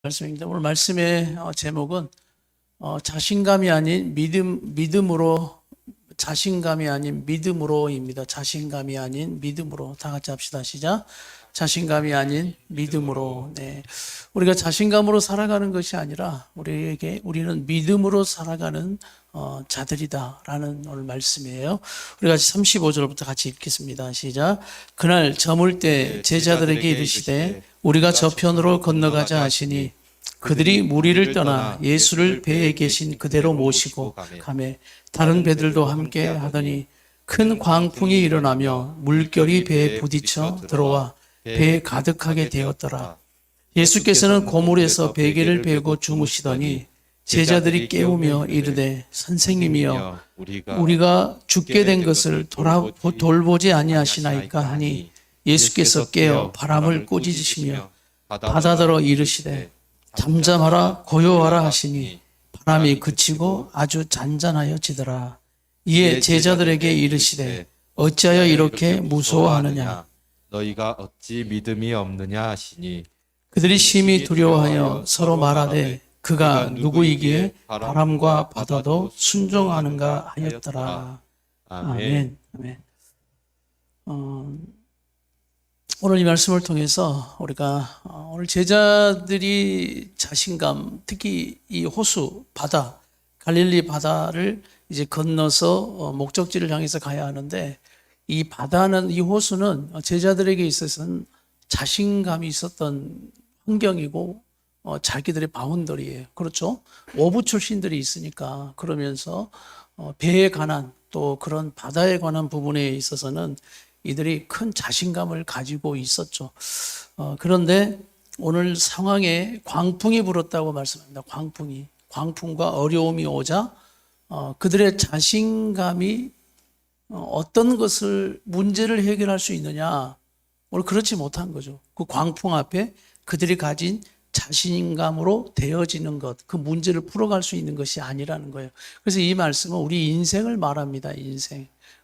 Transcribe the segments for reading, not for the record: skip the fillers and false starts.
말씀입니다. 오늘 말씀의 제목은 자신감이 아닌 믿음으로, 자신감이 아닌 믿음으로입니다. 자신감이 아닌 믿음으로. 다 같이 합시다. 시작. 자신감이 아닌 믿음으로. 네. 우리가 자신감으로 살아가는 것이 아니라 우리는 믿음으로 살아가는 자들이다라는 오늘 말씀이에요. 우리 같이 35절부터 같이 읽겠습니다. 시작. 그날 저물 때 제자들에게 이르시되 우리가 저편으로 건너가자 하시니 그들이 무리를 떠나 예수를 배에 계신 그대로 모시고 가매 다른 배들도 함께 하더니 큰 광풍이 일어나며 물결이 배에 부딪혀 들어와 배에 가득하게 되었더라. 예수께서는 고물에서 베개를 베고 주무시더니 제자들이 깨우며 이르되 선생님이여 우리가 죽게 된 것을 돌보지 아니하시나이까 하니 예수께서 깨어 바람을 꾸짖으시며 바다더러 이르시되 잠잠하라 고요하라 하시니 바람이 그치고 아주 잔잔하여지더라. 이에 제자들에게 이르시되 어찌하여 이렇게 무서워하느냐 너희가 어찌 믿음이 없느냐 하시니 그들이 심히 두려워하여 서로 말하되 그가 누구이기에 바람과 바다도 순종하는가 하였더라. 아멘. 아멘. 오늘 이 말씀을 통해서 우리가 오늘 제자들이 자신감, 특히 이 호수 바다, 갈릴리 바다를 이제 건너서 목적지를 향해서 가야 하는데 이 바다는, 이 호수는 제자들에게 있어서는 자신감이 있었던 환경이고 자기들의 바운더리예요. 그렇죠? 어부 출신들이 있으니까. 그러면서 배에 관한 또 그런 바다에 관한 부분에 있어서는 이들이 큰 자신감을 가지고 있었죠. 그런데 오늘 상황에 광풍이 불었다고 말씀합니다. 광풍과 어려움이 오자 그들의 자신감이 어떤 것을 문제를 해결할 수 있느냐, 오늘 그렇지 못한 거죠. 그 광풍 앞에 그들이 가진 자신감으로 되어지는 것, 그 문제를 풀어갈 수 있는 것이 아니라는 거예요. 그래서 이 말씀은 우리 인생을 말합니다.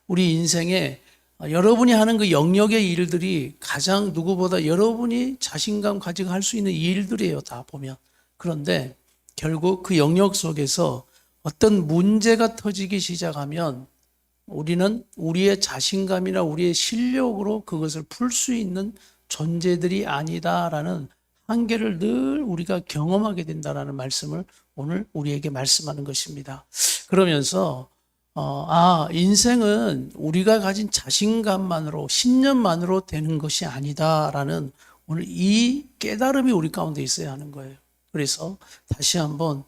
우리 인생에 여러분이 하는 그 영역의 일들이 가장 누구보다 여러분이 자신감 가지고 할 수 있는 일들이에요. 다 보면. 그런데 결국 그 영역 속에서 어떤 문제가 터지기 시작하면 우리는 우리의 자신감이나 우리의 실력으로 그것을 풀 수 있는 존재들이 아니다라는 한계를 늘 우리가 경험하게 된다라는 말씀을 오늘 우리에게 말씀하는 것입니다. 그러면서 인생은 우리가 가진 자신감만으로, 신념만으로 되는 것이 아니다라는 오늘 이 깨달음이 우리 가운데 있어야 하는 거예요. 그래서 다시 한번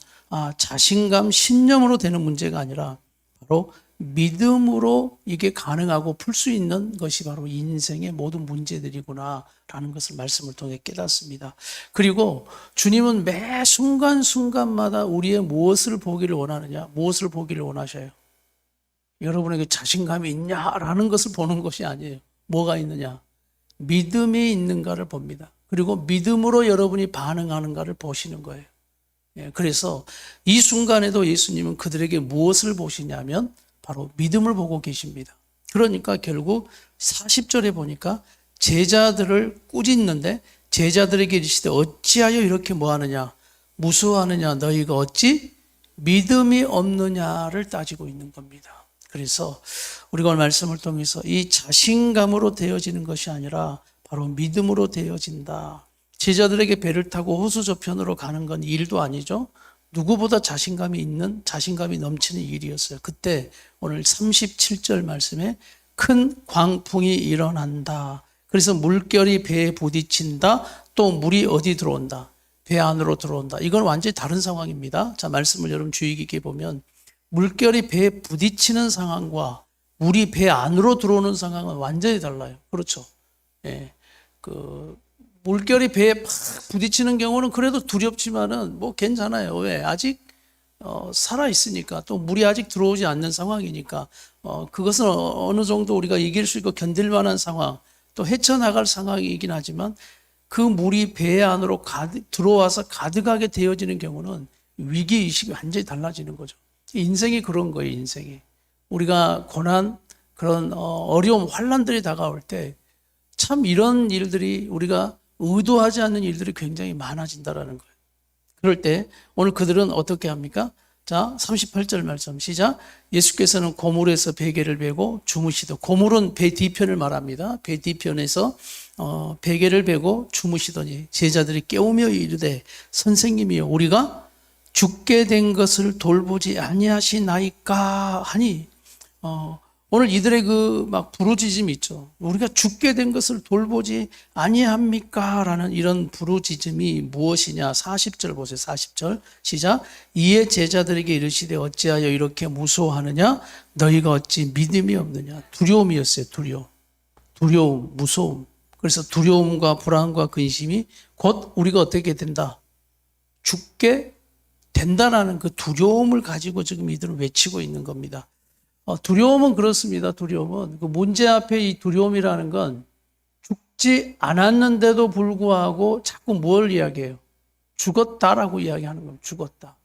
자신감, 신념으로 되는 문제가 아니라 바로 믿음으로 이게 가능하고 풀 수 있는 것이 바로 인생의 모든 문제들이구나라는 것을 말씀을 통해 깨닫습니다. 그리고 주님은 매 순간순간마다 우리의 무엇을 보기를 원하느냐, 무엇을 보기를 원하셔요? 여러분에게 자신감이 있냐라는 것을 보는 것이 아니에요. 뭐가 있느냐? 믿음이 있는가를 봅니다. 그리고 믿음으로 여러분이 반응하는가를 보시는 거예요. 그래서 이 순간에도 예수님은 그들에게 무엇을 보시냐면 바로 믿음을 보고 계십니다. 그러니까 결국 40절에 보니까 제자들을 꾸짖는데 제자들에게 이르시되 어찌하여 이렇게 뭐하느냐, 무서워하느냐, 너희가 어찌 믿음이 없느냐를 따지고 있는 겁니다. 그래서 우리가 오늘 말씀을 통해서 이 자신감으로 되어지는 것이 아니라 바로 믿음으로 되어진다. 제자들에게 배를 타고 호수 저편으로 가는 건 일도 아니죠. 누구보다 자신감이 넘치는 일이었어요. 그때 오늘 37절 말씀에 큰 광풍이 일어난다. 그래서 물결이 배에 부딪힌다. 또 물이 어디 들어온다? 배 안으로 들어온다. 이건 완전히 다른 상황입니다. 자, 말씀을 여러분 주의 깊게 보면 물결이 배에 부딪히는 상황과 물이 배 안으로 들어오는 상황은 완전히 달라요. 그렇죠? 예. 물결이 배에 팍 부딪히는 경우는 그래도 두렵지만은 뭐 괜찮아요. 왜? 아직 살아 있으니까, 또 물이 아직 들어오지 않는 상황이니까 그것은 어느 정도 우리가 이길 수 있고 견딜 만한 상황, 또 헤쳐나갈 상황이긴 하지만 그 물이 배 안으로 들어와서 가득하게 되어지는 경우는 위기의식이 완전히 달라지는 거죠. 인생이 그런 거예요. 인생이 우리가 고난, 그런 어려움, 환난들이 다가올 때 참 이런 일들이, 우리가 의도하지 않는 일들이 굉장히 많아진다라는 거예요. 그럴 때 오늘 그들은 어떻게 합니까? 자, 38절 말씀 시작. 예수께서는 고물에서 베개를 베고 주무시더. 고물은 배 뒤편을 말합니다. 배 뒤편에서 베개를 베고 주무시더니 제자들이 깨우며 이르되 선생님이여 우리가 죽게 된 것을 돌보지 아니하시나이까 하니 오늘 이들의 그 막 부르짖음이 있죠. 우리가 죽게 된 것을 돌보지 아니합니까? 라는 이런 부르짖음이 무엇이냐? 40절 보세요. 40절 시작. 이에 제자들에게 이르시되 어찌하여 이렇게 무서워하느냐? 너희가 어찌 믿음이 없느냐? 두려움이었어요. 두려움, 무서움. 그래서 두려움과 불안과 근심이 곧 우리가 어떻게 된다? 죽게 된다라는 그 두려움을 가지고 지금 이들은 외치고 있는 겁니다. 두려움은 그렇습니다. 두려움은 그 문제 앞에 이 두려움이라는 건 죽지 않았는데도 불구하고 자꾸 뭘 이야기해요? 죽었다라고 이야기하는 겁니다. 죽었다.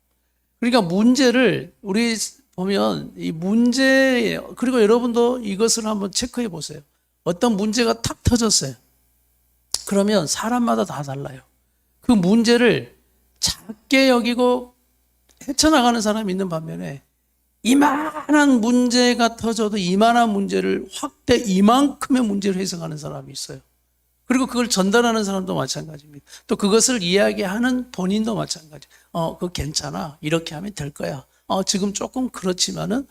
그러니까 문제를 우리 보면 이 문제 그리고 여러분도 이것을 한번 체크해 보세요. 어떤 문제가 탁 터졌어요. 그러면 사람마다 다 달라요. 그 문제를 작게 여기고 헤쳐나가는 사람이 있는 반면에 이만한 문제가 터져도 이만한 문제를 확대 이만큼의 문제를 해석하는 사람이 있어요. 그리고 그걸 전달하는 사람도 마찬가지입니다. 또 그것을 이야기하는 본인도 마찬가지. 그거 괜찮아. 이렇게 하면 될 거야. 지금 조금 그렇지만은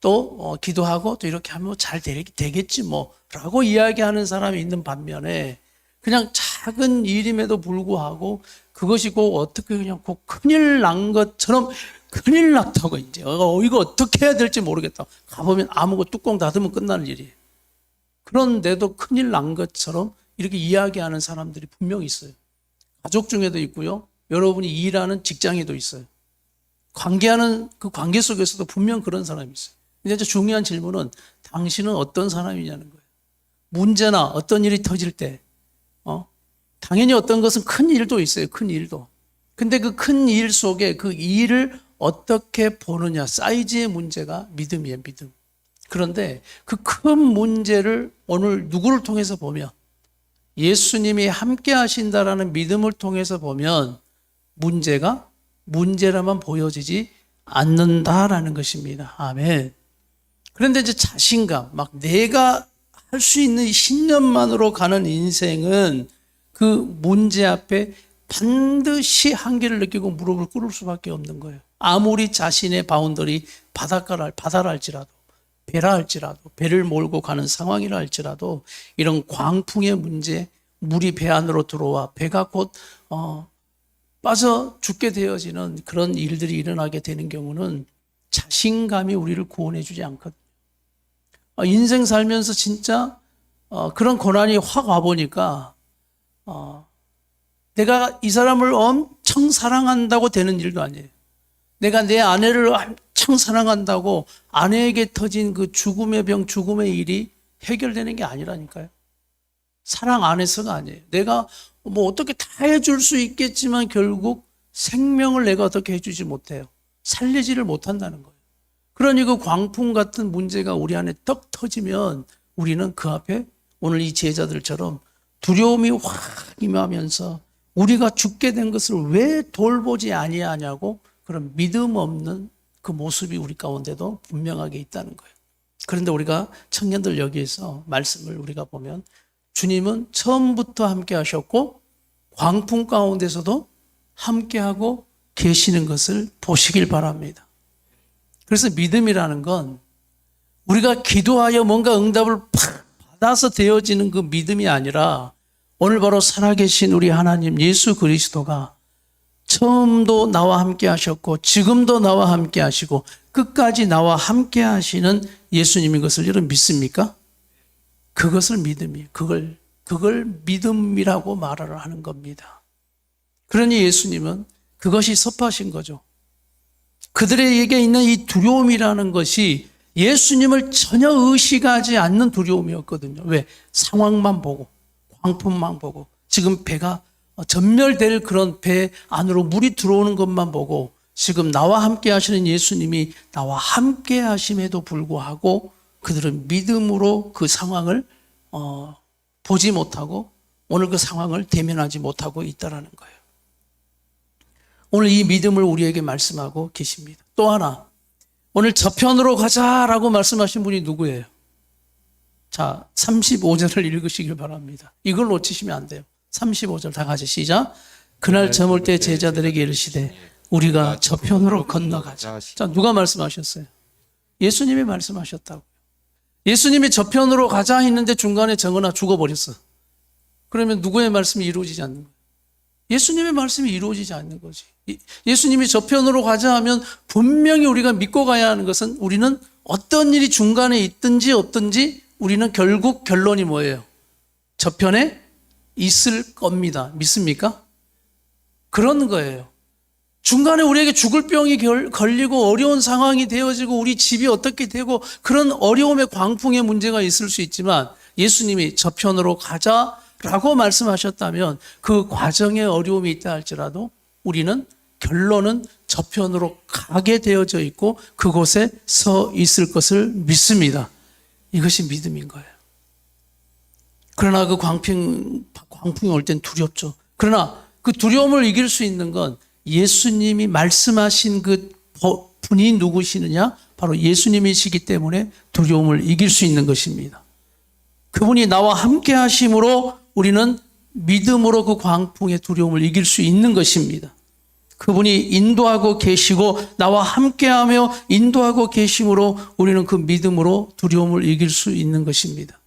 또 기도하고 또 이렇게 하면 잘 되겠지 뭐 라고 이야기하는 사람이 있는 반면에 그냥 작은 일임에도 불구하고 그것이 꼭 어떻게 그냥 꼭 큰일 난 것처럼 큰일 났다고 이제 이거 어떻게 해야 될지 모르겠다. 가보면 아무것도 뚜껑 닫으면 끝나는 일이에요. 그런데도 큰일 난 것처럼 이렇게 이야기하는 사람들이 분명히 있어요. 가족 중에도 있고요. 여러분이 일하는 직장에도 있어요. 관계하는 그 관계 속에서도 분명 그런 사람이 있어요. 근데 이제 중요한 질문은 당신은 어떤 사람이냐는 거예요. 문제나 어떤 일이 터질 때 당연히 어떤 것은 큰 일도 있어요. 큰 일도. 근데 그 큰 일 속에 그 일을 어떻게 보느냐. 사이즈의 문제가 믿음이에요. 믿음. 그런데 그 큰 문제를 오늘 누구를 통해서 보면 예수님이 함께 하신다라는 믿음을 통해서 보면 문제가 문제라만 보여지지 않는다라는 것입니다. 아멘. 그런데 이제 자신감, 막 내가 할 수 있는 신념만으로 가는 인생은 그 문제 앞에 반드시 한계를 느끼고 무릎을 꿇을 수밖에 없는 거예요. 아무리 자신의 바운더리 바다라 할지라도 배라 할지라도 배를 몰고 가는 상황이라 할지라도 이런 광풍의 문제, 물이 배 안으로 들어와 배가 곧 빠져 죽게 되어지는 그런 일들이 일어나게 되는 경우는 자신감이 우리를 구원해 주지 않거든요. 인생 살면서 진짜 그런 고난이 확 와보니까 내가 이 사람을 엄청 사랑한다고 되는 일도 아니에요. 내가 내 아내를 엄청 사랑한다고 아내에게 터진 그 죽음의 병, 죽음의 일이 해결되는 게 아니라니까요. 사랑 안에서가 아니에요. 내가 뭐 어떻게 다 해줄 수 있겠지만 결국 생명을 내가 어떻게 해주지 못해요. 살리지를 못한다는 거예요. 그러니 그 광풍 같은 문제가 우리 안에 떡 터지면 우리는 그 앞에 오늘 이 제자들처럼 두려움이 확 임하면서 우리가 죽게 된 것을 왜 돌보지 아니하냐고 그런 믿음 없는 그 모습이 우리 가운데도 분명하게 있다는 거예요. 그런데 우리가 청년들 여기에서 말씀을 우리가 보면 주님은 처음부터 함께 하셨고 광풍 가운데서도 함께하고 계시는 것을 보시길 바랍니다. 그래서 믿음이라는 건 우리가 기도하여 뭔가 응답을 팍 받아서 되어지는 그 믿음이 아니라 오늘 바로 살아계신 우리 하나님 예수 그리스도가 처음도 나와 함께 하셨고 지금도 나와 함께 하시고 끝까지 나와 함께 하시는 예수님인 것을 여러분 믿습니까? 그것을 믿음이 그걸 믿음이라고 말을 하는 겁니다. 그러니 예수님은 그것이 섭하신 거죠. 그들에게 있는 이 두려움이라는 것이 예수님을 전혀 의식하지 않는 두려움이었거든요. 왜? 상황만 보고 광풍만 보고 지금 배가 전멸될 그런 배 안으로 물이 들어오는 것만 보고 지금 나와 함께 하시는 예수님이 나와 함께 하심에도 불구하고 그들은 믿음으로 그 상황을 보지 못하고 오늘 그 상황을 대면하지 못하고 있다는 거예요. 오늘 이 믿음을 우리에게 말씀하고 계십니다. 또 하나, 오늘 저편으로 가자라고 말씀하신 분이 누구예요? 자, 35절을 읽으시길 바랍니다. 이걸 놓치시면 안 돼요. 35절 다 같이 시작. 그날 저물 때 제자들에게 이르시되 우리가 저편으로 건너가자. 자, 누가 말씀하셨어요? 예수님이 말씀하셨다고. 예수님이 저편으로 가자 했는데 중간에 정은아 죽어버렸어. 그러면 누구의 말씀이 이루어지지 않는 거예요? 예수님의 말씀이 이루어지지 않는 거지. 예수님이 저편으로 가자 하면 분명히 우리가 믿고 가야 하는 것은 우리는 어떤 일이 중간에 있든지 없든지 우리는 결국 결론이 뭐예요? 저편에 있을 겁니다. 믿습니까? 그런 거예요. 중간에 우리에게 죽을 병이 걸리고 어려운 상황이 되어지고 우리 집이 어떻게 되고 그런 어려움의 광풍의 문제가 있을 수 있지만 예수님이 저편으로 가자라고 말씀하셨다면 그 과정에 어려움이 있다 할지라도 우리는 결론은 저편으로 가게 되어져 있고 그곳에 서 있을 것을 믿습니다. 이것이 믿음인 거예요. 그러나 그 광풍이 올 땐 두렵죠. 그러나 그 두려움을 이길 수 있는 건 예수님이 말씀하신 그 분이 누구시느냐? 바로 예수님이시기 때문에 두려움을 이길 수 있는 것입니다. 그분이 나와 함께 하심으로 우리는 믿음으로 그 광풍의 두려움을 이길 수 있는 것입니다. 그분이 인도하고 계시고 나와 함께하며 인도하고 계심으로 우리는 그 믿음으로 두려움을 이길 수 있는 것입니다.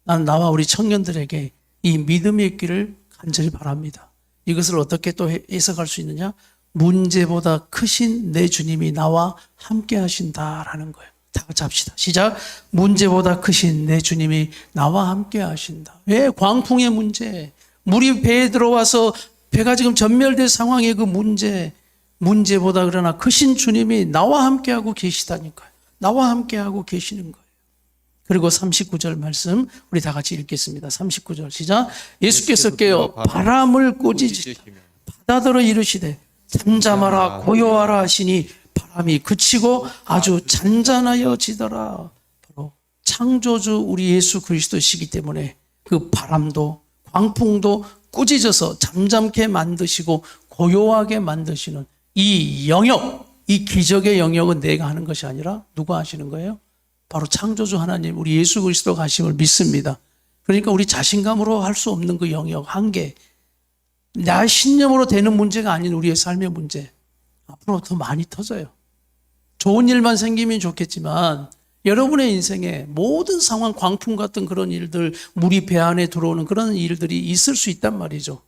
나는 나와 우리 청년들에게 이 믿음이 있기를 간절히 바랍니다. 이것을 어떻게 또 해석할 수 있느냐? 문제보다 크신 내 주님이 나와 함께 하신다라는 거예요. 다 같이 합시다. 시작. 문제보다 크신 내 주님이 나와 함께 하신다. 왜? 광풍의 문제. 물이 배에 들어와서 배가 지금 전멸될 상황의 그 문제보다 그러나 크신 주님이 나와 함께하고 계시다니까요. 나와 함께하고 계시는 거예요. 그리고 39절 말씀 우리 다 같이 읽겠습니다. 39절 시작. 예수께서 깨어 바람을 꾸짖으시며 바다더러 이르시되 잠잠하라 고요하라 하시니 바람이 그치고 아주 잔잔하여지더라. 바로 창조주 우리 예수 그리스도시기 때문에 그 바람도 광풍도 꾸짖어서 잠잠케 만드시고 고요하게 만드시는 이 영역, 이 기적의 영역은 내가 하는 것이 아니라 누가 하시는 거예요? 바로 창조주 하나님, 우리 예수 그리스도가 하심을 믿습니다. 그러니까 우리 자신감으로 할 수 없는 그 영역, 한계, 나의 신념으로 되는 문제가 아닌 우리의 삶의 문제, 앞으로 더 많이 터져요. 좋은 일만 생기면 좋겠지만 여러분의 인생에 모든 상황, 광풍 같은 그런 일들, 물이 배 안에 들어오는 그런 일들이 있을 수 있단 말이죠.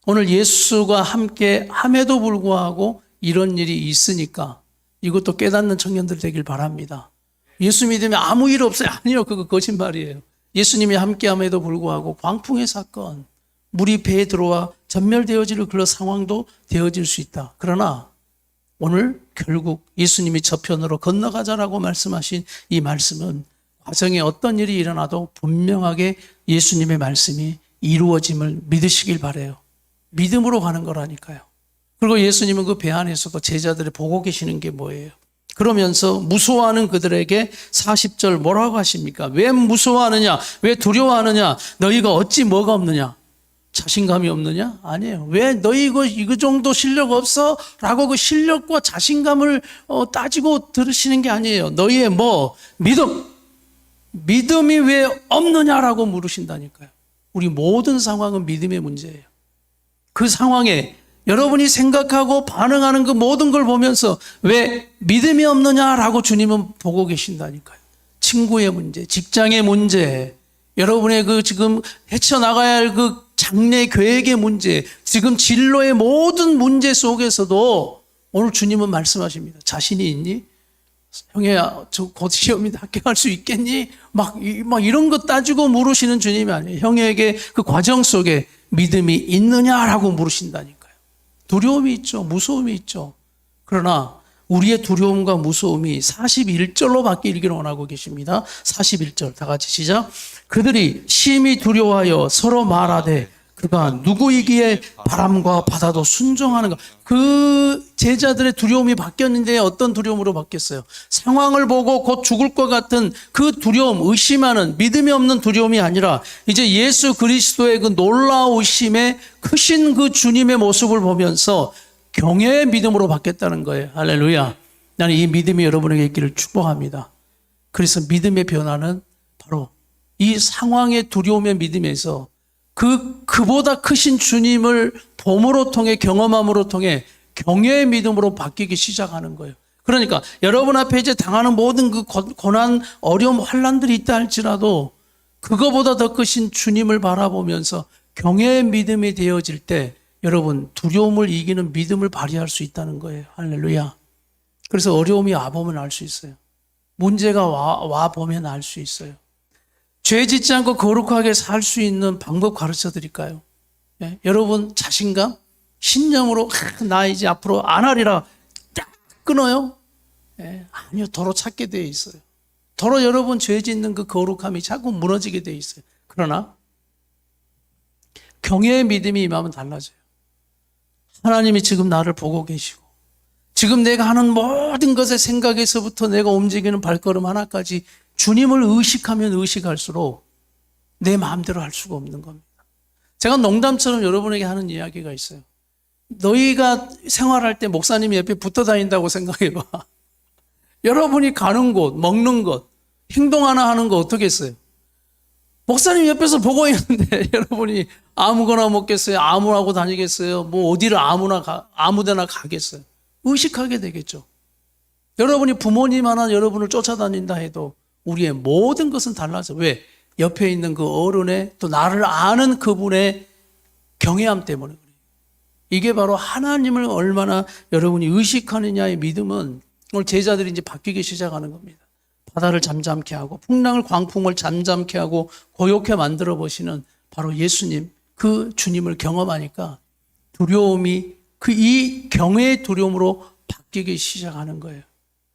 오늘 예수가 함께 함에도 불구하고 이런 일이 있으니까 이것도 깨닫는 청년들 되길 바랍니다. 예수 믿으면 아무 일 없어요. 아니요, 그거 거짓말이에요. 예수님이 함께함에도 불구하고 광풍의 사건, 물이 배에 들어와 전멸되어질 그런 상황도 되어질 수 있다. 그러나 오늘 결국 예수님이 저편으로 건너가자라고 말씀하신 이 말씀은 과정에 어떤 일이 일어나도 분명하게 예수님의 말씀이 이루어짐을 믿으시길 바라요. 믿음으로 가는 거라니까요. 그리고 예수님은 그 배 안에서도 제자들을 보고 계시는 게 뭐예요? 그러면서 무서워하는 그들에게 40절 뭐라고 하십니까? 왜 무서워하느냐? 왜 두려워하느냐? 너희가 어찌 뭐가 없느냐? 자신감이 없느냐? 아니에요. 왜 너희 이거 정도 실력 없어? 라고 그 실력과 자신감을 따지고 들으시는 게 아니에요. 너희의 믿음이 왜 없느냐라고 물으신다니까요. 우리 모든 상황은 믿음의 문제예요. 그 상황에 여러분이 생각하고 반응하는 그 모든 걸 보면서 왜 믿음이 없느냐라고 주님은 보고 계신다니까요. 친구의 문제, 직장의 문제, 여러분의 그 지금 헤쳐나가야 할 그 장래 계획의 문제, 지금 진로의 모든 문제 속에서도 오늘 주님은 말씀하십니다. 자신이 있니? 형이야, 저 곧 시험인데 합격할 수 있겠니? 막 이런 거 따지고 물으시는 주님이 아니에요. 형에게 그 과정 속에 믿음이 있느냐라고 물으신다니까요. 두려움이 있죠. 무서움이 있죠. 그러나 우리의 두려움과 무서움이 41절로 바뀌기를 원하고 계십니다. 41절 다 같이 시작. 그들이 심히 두려워하여 서로 말하되 그가 누구이기에 바람과 바다도 순종하는가. 그 제자들의 두려움이 바뀌었는데 어떤 두려움으로 바뀌었어요? 상황을 보고 곧 죽을 것 같은 그 두려움, 의심하는 믿음이 없는 두려움이 아니라 이제 예수 그리스도의 그 놀라우심에 크신 그 주님의 모습을 보면서 경외의 믿음으로 바뀌었다는 거예요. 할렐루야. 나는 이 믿음이 여러분에게 있기를 축복합니다. 그래서 믿음의 변화는 바로 이 상황의 두려움의 믿음에서 그보다 크신 주님을 봄으로 통해 경험함으로 통해 경외의 믿음으로 바뀌기 시작하는 거예요. 그러니까 여러분 앞에 이제 당하는 모든 그 고난, 어려움, 환난들이 있다 할지라도 그거보다 더 크신 주님을 바라보면서 경외의 믿음이 되어질 때 여러분 두려움을 이기는 믿음을 발휘할 수 있다는 거예요. 할렐루야. 그래서 어려움이 와보면 알 수 있어요. 문제가 와보면 알 수 있어요. 죄 짓지 않고 거룩하게 살 수 있는 방법 가르쳐 드릴까요? 예? 여러분 자신감? 신념으로 나 이제 앞으로 안 하리라 딱 끊어요? 예? 아니요. 도로 찾게 되어 있어요. 도로 여러분 죄 짓는 그 거룩함이 자꾸 무너지게 되어 있어요. 그러나 경외의 믿음이 임하면 달라져요. 하나님이 지금 나를 보고 계시고 지금 내가 하는 모든 것의 생각에서부터 내가 움직이는 발걸음 하나까지 주님을 의식하면 의식할수록 내 마음대로 할 수가 없는 겁니다. 제가 농담처럼 여러분에게 하는 이야기가 있어요. 너희가 생활할 때 목사님이 옆에 붙어 다닌다고 생각해봐. 여러분이 가는 곳, 먹는 것, 행동 하나 하는 거 어떻게 했어요? 목사님 옆에서 보고 있는데 여러분이 아무거나 먹겠어요? 아무하고 다니겠어요? 뭐 어디를 아무데나 가겠어요? 의식하게 되겠죠. 여러분이 부모님 하나 여러분을 쫓아다닌다 해도 우리의 모든 것은 달라져. 왜? 옆에 있는 그 어른의 또 나를 아는 그분의 경외함 때문에 그래요. 이게 바로 하나님을 얼마나 여러분이 의식하느냐의 믿음은 오늘 제자들이 이제 바뀌기 시작하는 겁니다. 바다를 잠잠케 하고 풍랑을 광풍을 잠잠케 하고 고요케 만들어 보시는 바로 예수님, 그 주님을 경험하니까 두려움이 이 경외의 두려움으로 바뀌기 시작하는 거예요.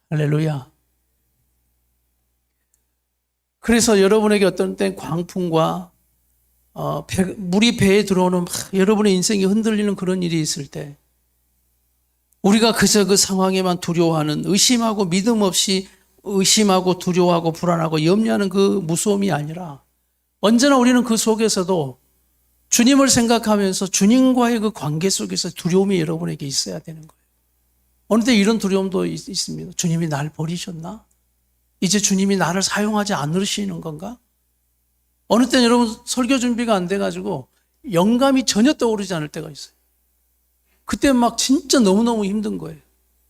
할렐루야. 그래서 여러분에게 어떤 때 광풍과 물이 배에 들어오는 여러분의 인생이 흔들리는 그런 일이 있을 때 우리가 그저 그 상황에만 두려워하는 의심하고 믿음 없이 의심하고 두려워하고 불안하고 염려하는 그 무서움이 아니라 언제나 우리는 그 속에서도 주님을 생각하면서 주님과의 그 관계 속에서 두려움이 여러분에게 있어야 되는 거예요. 어느 때 이런 두려움도 있습니다. 주님이 날 버리셨나? 이제 주님이 나를 사용하지 않으시는 건가? 어느 때는 여러분 설교 준비가 안 돼가지고 영감이 전혀 떠오르지 않을 때가 있어요. 그때 막 진짜 너무너무 힘든 거예요.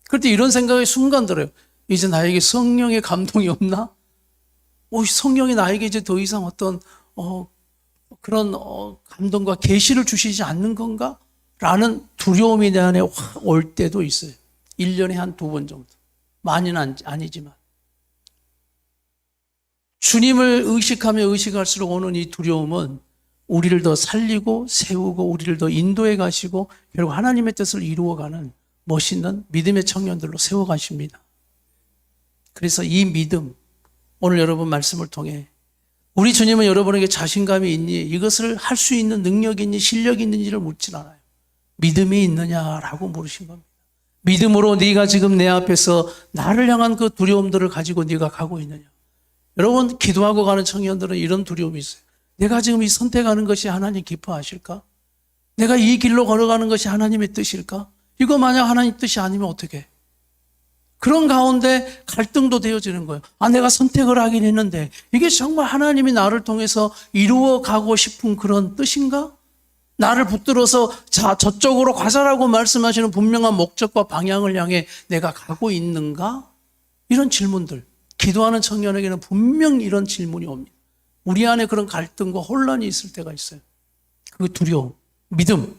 그럴 때 이런 생각이 순간 들어요. 이제 나에게 성령의 감동이 없나? 성령이 나에게 이제 더 이상 어떤 그런 감동과 계시를 주시지 않는 건가? 라는 두려움이 내 안에 확 올 때도 있어요. 1년에 한 2번 정도. 많이는 아니지만. 주님을 의식하며 의식할수록 오는 이 두려움은 우리를 더 살리고 세우고 우리를 더 인도해 가시고 결국 하나님의 뜻을 이루어가는 멋있는 믿음의 청년들로 세워가십니다. 그래서 이 믿음, 오늘 여러분 말씀을 통해 우리 주님은 여러분에게 자신감이 있니? 이것을 할 수 있는 능력이 있니? 실력이 있는지를 묻진 않아요. 믿음이 있느냐라고 물으신 겁니다. 믿음으로 네가 지금 내 앞에서 나를 향한 그 두려움들을 가지고 네가 가고 있느냐? 여러분 기도하고 가는 청년들은 이런 두려움이 있어요. 내가 지금 이 선택하는 것이 하나님 기뻐하실까? 내가 이 길로 걸어가는 것이 하나님의 뜻일까? 이거 만약 하나님 뜻이 아니면 어떻게 해? 그런 가운데 갈등도 되어지는 거예요. 내가 선택을 하긴 했는데 이게 정말 하나님이 나를 통해서 이루어가고 싶은 그런 뜻인가? 나를 붙들어서 저쪽으로 가자라고 말씀하시는 분명한 목적과 방향을 향해 내가 가고 있는가? 이런 질문들. 기도하는 청년에게는 분명히 이런 질문이 옵니다. 우리 안에 그런 갈등과 혼란이 있을 때가 있어요. 그 두려움, 믿음.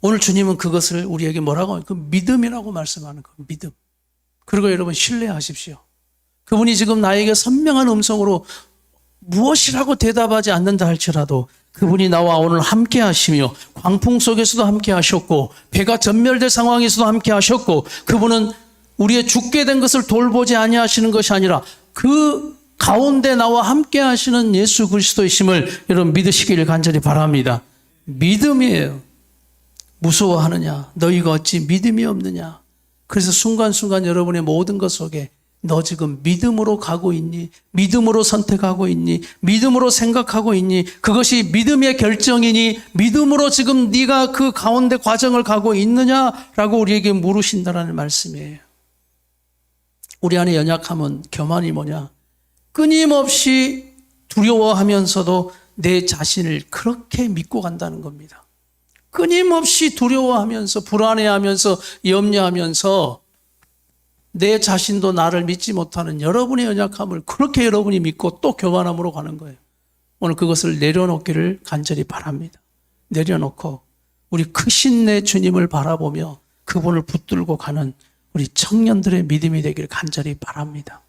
오늘 주님은 그것을 우리에게 뭐라고 하면 그 믿음이라고 말씀하는 그 믿음. 그리고 여러분 신뢰하십시오. 그분이 지금 나에게 선명한 음성으로 무엇이라고 대답하지 않는다 할지라도 그분이 나와 오늘 함께 하시며 광풍 속에서도 함께 하셨고 배가 전멸될 상황에서도 함께 하셨고 그분은 우리의 죽게 된 것을 돌보지 아니하시는 것이 아니라 그 가운데 나와 함께 하시는 예수 그리스도이심을 여러분 믿으시기를 간절히 바랍니다. 믿음이에요. 무서워하느냐? 너희가 어찌 믿음이 없느냐? 그래서 순간순간 여러분의 모든 것 속에 너 지금 믿음으로 가고 있니? 믿음으로 선택하고 있니? 믿음으로 생각하고 있니? 그것이 믿음의 결정이니? 믿음으로 지금 네가 그 가운데 과정을 가고 있느냐라고 우리에게 물으신다라는 말씀이에요. 우리 안에 연약함은 교만이 뭐냐? 끊임없이 두려워하면서도 내 자신을 그렇게 믿고 간다는 겁니다. 끊임없이 두려워하면서 불안해하면서 염려하면서 내 자신도 나를 믿지 못하는 여러분의 연약함을 그렇게 여러분이 믿고 또 교만함으로 가는 거예요. 오늘 그것을 내려놓기를 간절히 바랍니다. 내려놓고 우리 크신 내 주님을 바라보며 그분을 붙들고 가는 우리 청년들의 믿음이 되기를 간절히 바랍니다.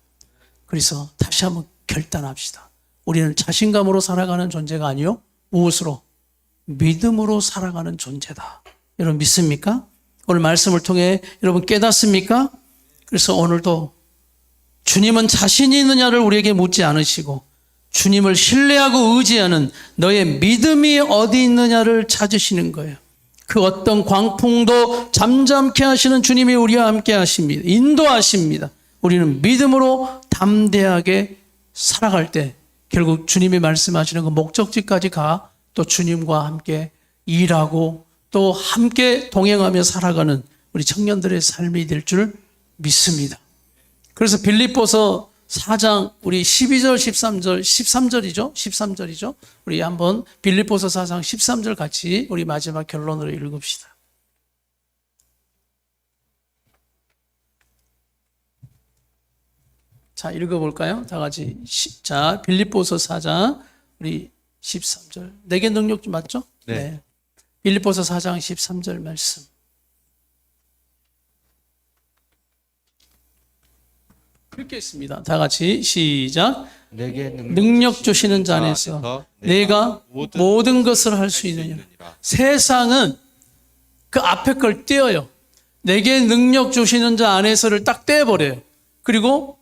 그래서 다시 한번 결단합시다. 우리는 자신감으로 살아가는 존재가 아니요. 무엇으로? 믿음으로 살아가는 존재다. 여러분 믿습니까? 오늘 말씀을 통해 여러분 깨닫습니까? 그래서 오늘도 주님은 자신이 있느냐를 우리에게 묻지 않으시고 주님을 신뢰하고 의지하는 너의 믿음이 어디 있느냐를 찾으시는 거예요. 그 어떤 광풍도 잠잠케 하시는 주님이 우리와 함께 하십니다. 인도하십니다. 우리는 믿음으로 담대하게 살아갈 때 결국 주님이 말씀하시는 그 목적지까지 가 또 주님과 함께 일하고 또 함께 동행하며 살아가는 우리 청년들의 삶이 될 줄 믿습니다. 그래서 빌립보서 4장 우리 12절 13절이죠. 우리 한번 빌립보서 4장 13절 같이 우리 마지막 결론으로 읽읍시다. 자, 읽어볼까요? 다 같이. 자, 빌립보서 4장 우리 13절. 내게 능력 좀 맞죠? 네. 빌립보서 4장 13절 말씀. 읽겠습니다. 다 같이 시작. 내게 능력 주시는 자 안에서 내가 모든 것을 할 수 있느니라. 세상은 그 앞에 걸 떼어요. 내게 능력 주시는 자 안에서를 딱 떼어버려요. 그리고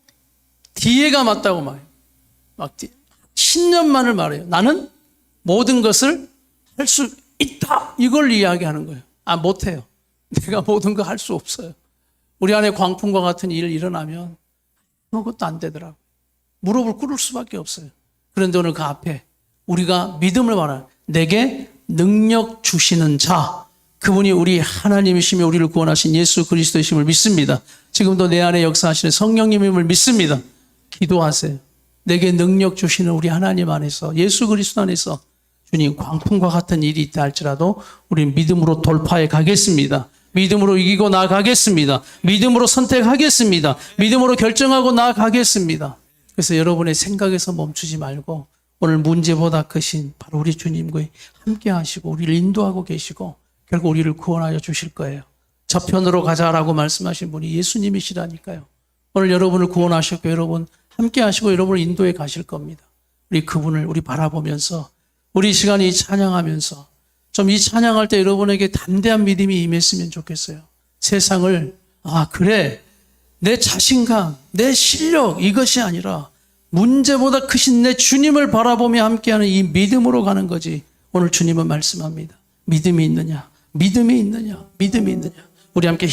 뒤에가 맞다고 말해요. 막 신념만을 말해요. 나는 모든 것을 할 수 있다. 이걸 이야기하는 거예요. 아, 못해요. 내가 모든 거 할 수 없어요. 우리 안에 광풍과 같은 일이 일어나면 아무것도 안 되더라고요. 무릎을 꿇을 수밖에 없어요. 그런데 오늘 그 앞에 우리가 믿음을 말하는 내게 능력 주시는 자, 그분이 우리 하나님이시며 우리를 구원하신 예수 그리스도이심을 믿습니다. 지금도 내 안에 역사하시는 성령님임을 믿습니다. 기도하세요. 내게 능력 주시는 우리 하나님 안에서 예수 그리스도 안에서 주님 광풍과 같은 일이 있다 할지라도 우리는 믿음으로 돌파해 가겠습니다. 믿음으로 이기고 나아가겠습니다. 믿음으로 선택하겠습니다. 믿음으로 결정하고 나아가겠습니다. 그래서 여러분의 생각에서 멈추지 말고 오늘 문제보다 크신 바로 우리 주님과 함께 하시고 우리를 인도하고 계시고 결국 우리를 구원하여 주실 거예요. 저편으로 가자라고 말씀하신 분이 예수님이시라니까요. 오늘 여러분을 구원하셨고 여러분 함께 하시고 여러분을 인도해 가실 겁니다. 우리 그분을 우리 바라보면서 우리 시간이 찬양하면서 좀 이 찬양할 때 여러분에게 담대한 믿음이 임했으면 좋겠어요. 세상을 그래 내 자신감, 내 실력 이것이 아니라 문제보다 크신 내 주님을 바라보며 함께하는 이 믿음으로 가는 거지. 오늘 주님은 말씀합니다. 믿음이 있느냐? 믿음이 있느냐? 믿음이 있느냐? 우리 함께